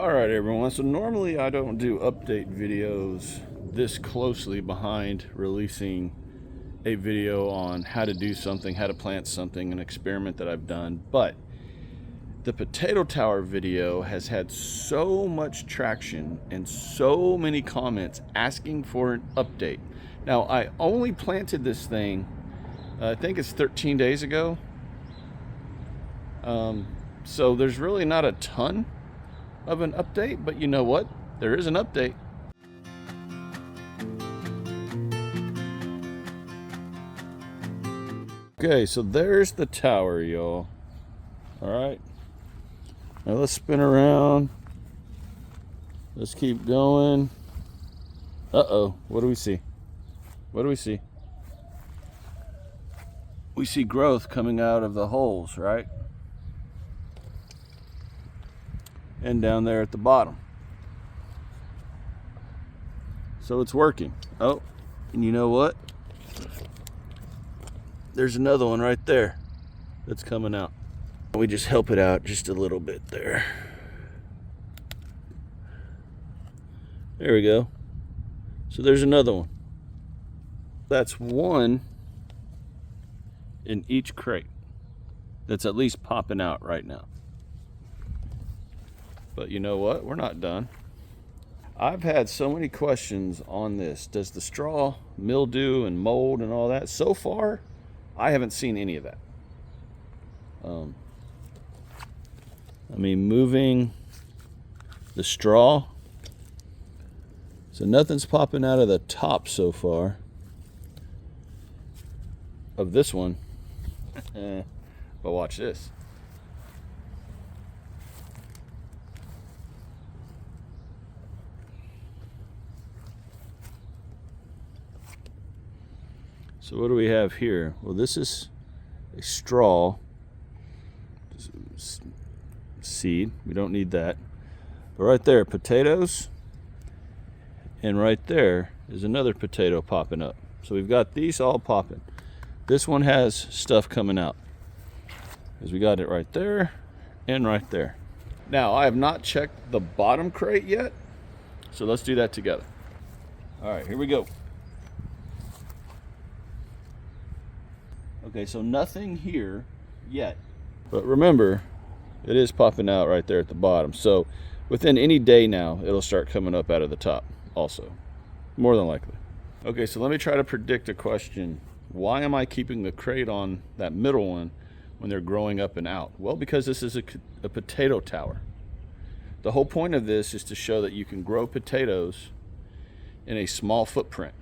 All right, everyone. So normally I don't do update videos this closely behind releasing a video on how to do something, how to plant something, an experiment that I've done. But the potato tower video has had so much traction and so many comments asking for an update. Now, I only planted this thing, I think it's 13 days ago. So there's really not a ton of an update, but you know what? There is an update. Okay, so there's the tower, y'all. All right. Now let's spin around. Let's keep going. Uh-oh, what do we see? What do we see? We see growth coming out of the holes, right? And down there at the bottom. So it's working. Oh, and you know what? There's another one right there that's coming out. We just help it out just a little bit there. There we go. So there's another one. That's one in each crate that's at least popping out right now. But you know what? We're not done. I've had so many questions on this. Does the straw mildew and mold and all that? So far, I haven't seen any of that. Moving the straw. So nothing's popping out of the top so far of this one. But watch this. So what do we have here? Well, this is a straw seed. We don't need that. But right there, potatoes. And right there is another potato popping up. So we've got these all popping. This one has stuff coming out, because we got it right there and right there. Now, I have not checked the bottom crate yet, so let's do that together. All right, here we go. Okay, so nothing here yet. But remember, it is popping out right there at the bottom. So within any day now, it'll start coming up out of the top also, more than likely. Okay, so let me try to predict a question. Why am I keeping the crate on that middle one when they're growing up and out? Well, because this is a potato tower. The whole point of this is to show that you can grow potatoes in a small footprint.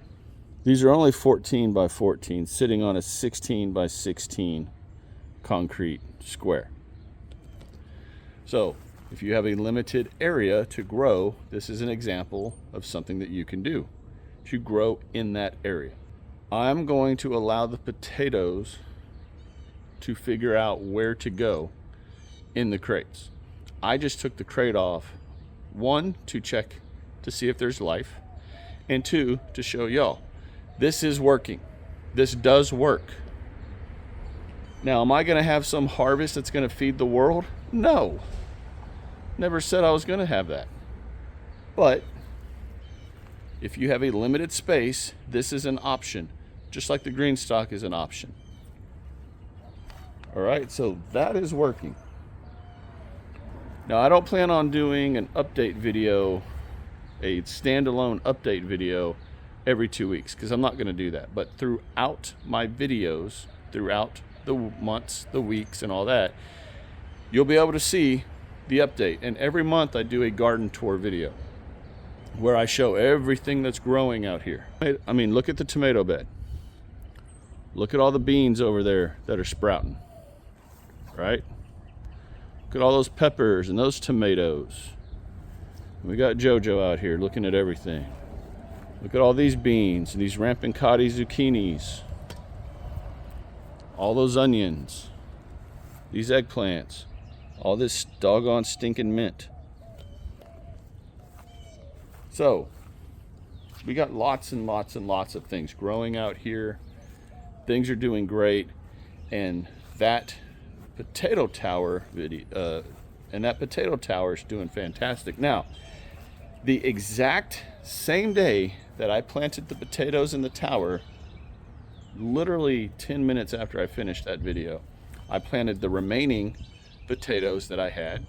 These are only 14 by 14, sitting on a 16 by 16 concrete square. So if you have a limited area to grow, this is an example of something that you can do to grow in that area. I'm going to allow the potatoes to figure out where to go in the crates. I just took the crate off, one, to check to see if there's life, and two, to show y'all. This is working. This does work. Now, am I going to have some harvest that's going to feed the world? No. Never said I was going to have that. But if you have a limited space, this is an option, just like the green stock is an option. All right, so that is working. Now, I don't plan on doing an update video, a standalone update video every 2 weeks, because I'm not going to do that. But throughout my videos, throughout the months, the weeks, and all that, you'll be able to see the update. And every month I do a garden tour video where I show everything that's growing out here. I mean, look at the tomato bed. Look at all the beans over there that are sprouting, right? Look at all those peppers and those tomatoes. We got JoJo out here looking at everything. Look at all these beans and these rampicati zucchinis. All those onions. These eggplants. All this doggone stinking mint. So, we got lots and lots and lots of things growing out here. Things are doing great. And that potato tower video, And that potato tower is doing fantastic. Now, the exact same day that I planted the potatoes in the tower, literally 10 minutes after I finished that video, I planted the remaining potatoes that I had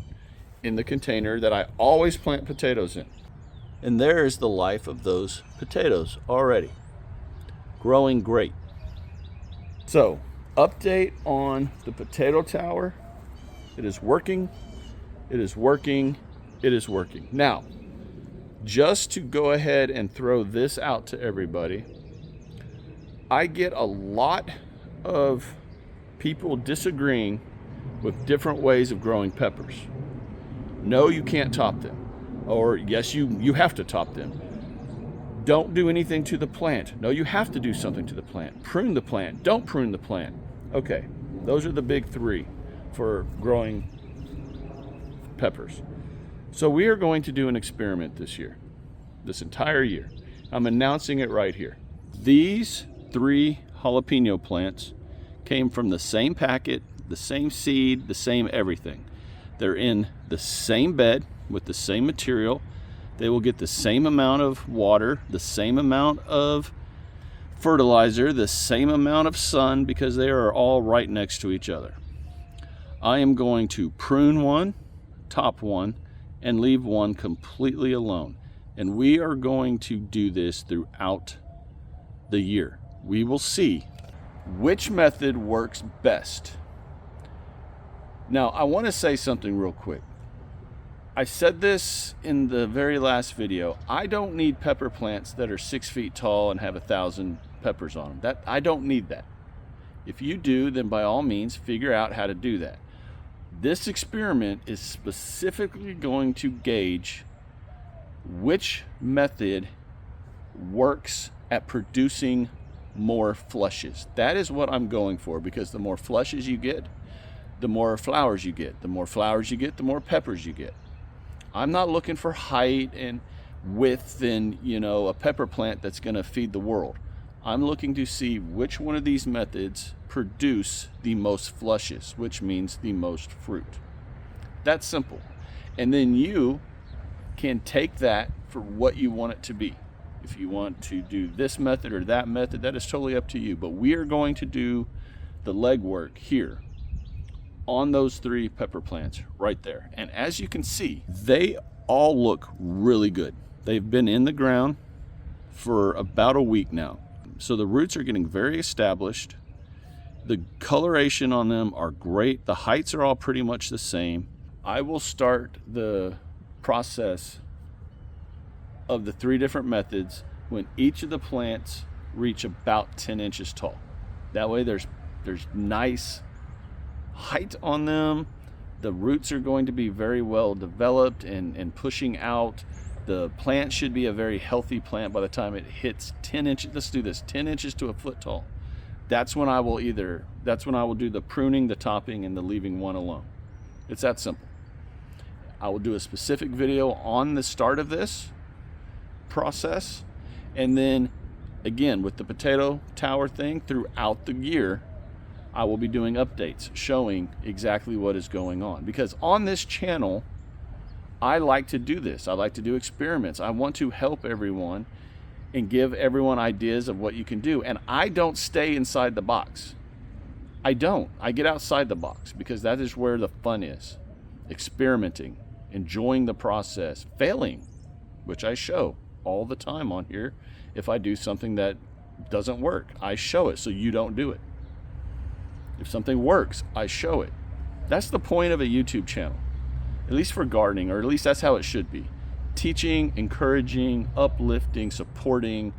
in the container that I always plant potatoes in. And there's the life of those potatoes already. Growing great. So, update on the potato tower. It is working. It is working. It is working. Now, just to go ahead and throw this out to everybody, I get a lot of people disagreeing with different ways of growing peppers. No, you can't top them. Or yes, you have to top them. Don't do anything to the plant. No, you have to do something to the plant. Prune the plant. Don't prune the plant. Okay, those are the big three for growing peppers. So we are going to do an experiment this year, this entire year. I'm announcing it right here. These 3 jalapeno plants came from the same packet, the same seed, the same everything. They're in the same bed with the same material. They will get the same amount of water, the same amount of fertilizer, the same amount of sun, because they are all right next to each other. I am going to prune one, top one, and leave one completely alone. And we are going to do this throughout the year. We will see which method works best. Now, I want to say something real quick. I said this in the very last video. I don't need pepper plants that are 6 feet tall and have 1,000 peppers on them. I don't need that. If you do, then by all means, figure out how to do that. This experiment is specifically going to gauge which method works at producing more flushes. That is what I'm going for, because the more flushes you get, the more flowers you get. The more flowers you get, the more peppers you get. I'm not looking for height and width and, a pepper plant that's going to feed the world. I'm looking to see which one of these methods produce the most flushes, which means the most fruit. That's simple. And then you can take that for what you want it to be. If you want to do this method or that method, that is totally up to you. But we are going to do the legwork here on those 3 pepper plants right there. And as you can see, they all look really good. They've been in the ground for about a week now. So the roots are getting very established. The coloration on them are great. The heights are all pretty much the same. I will start the process of the 3 different methods when each of the plants reach about 10 inches tall. That way there's nice height on them. The roots are going to be very well developed and pushing out. The plant should be a very healthy plant by the time it hits 10 inches. Let's do this, 10 inches to a foot tall. That's when I will do the pruning, the topping, and the leaving one alone. It's that simple. I will do a specific video on the start of this process, and then again with the potato tower thing throughout the year, I will be doing updates showing exactly what is going on. Because on this channel, I like to do this. I like to do experiments. I want to help everyone and give everyone ideas of what you can do. And I don't stay inside the box. I don't. I get outside the box because that is where the fun is. Experimenting, enjoying the process, failing, which I show all the time on here. If I do something that doesn't work, I show it so you don't do it. If something works, I show it. That's the point of a YouTube channel, at least for gardening, or at least that's how it should be. Teaching, encouraging, uplifting, supporting,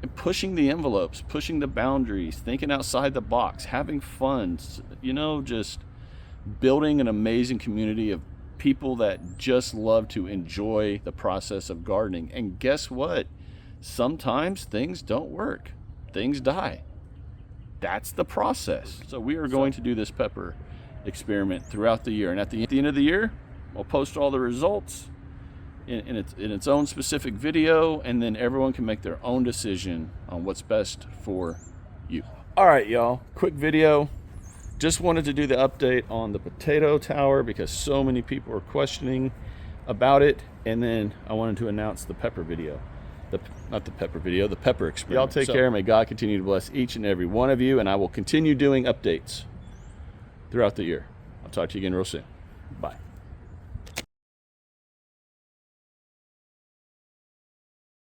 and pushing the envelopes, pushing the boundaries, thinking outside the box, having fun, just building an amazing community of people that just love to enjoy the process of gardening. And guess what? Sometimes things don't work. Things die. That's the process. So we are going to do this pepper experiment throughout the year. And at the end of the year, I'll post all the results in its own specific video, and then everyone can make their own decision on what's best for you. All right, y'all, quick video just wanted to do the update on the potato tower because so many people were questioning about it. And then I wanted to announce the pepper video. Not the pepper video, the pepper experiment. Y'all take care. May God continue to bless each and every one of you. And I will continue doing updates throughout the year. I'll talk to you again real soon. Bye.